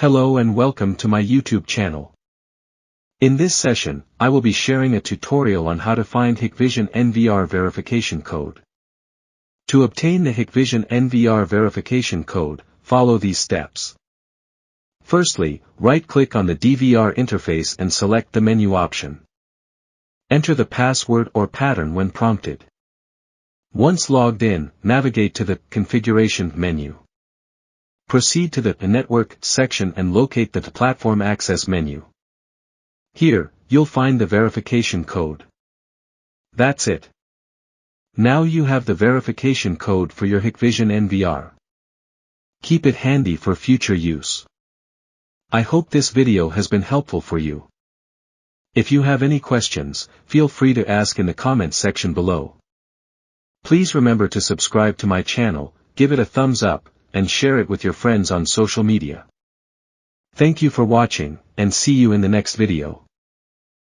Hello and welcome to my YouTube channel. In this session, I will be sharing a tutorial on how to find Hikvision NVR verification code. To obtain the Hikvision NVR verification code, follow these steps. Firstly, right-click on the DVR interface and select the menu option. Enter the password or pattern when prompted. Once logged in, navigate to the Configuration menu. Proceed to the Network section and locate the Platform Access menu. Here, you'll find the verification code. That's it. Now you have the verification code for your Hikvision NVR. Keep it handy for future use. I hope this video has been helpful for you. If you have any questions, feel free to ask in the comments section below. Please remember to subscribe to my channel, give it a thumbs up, and share it with your friends on social media. Thank you for watching, and see you in the next video.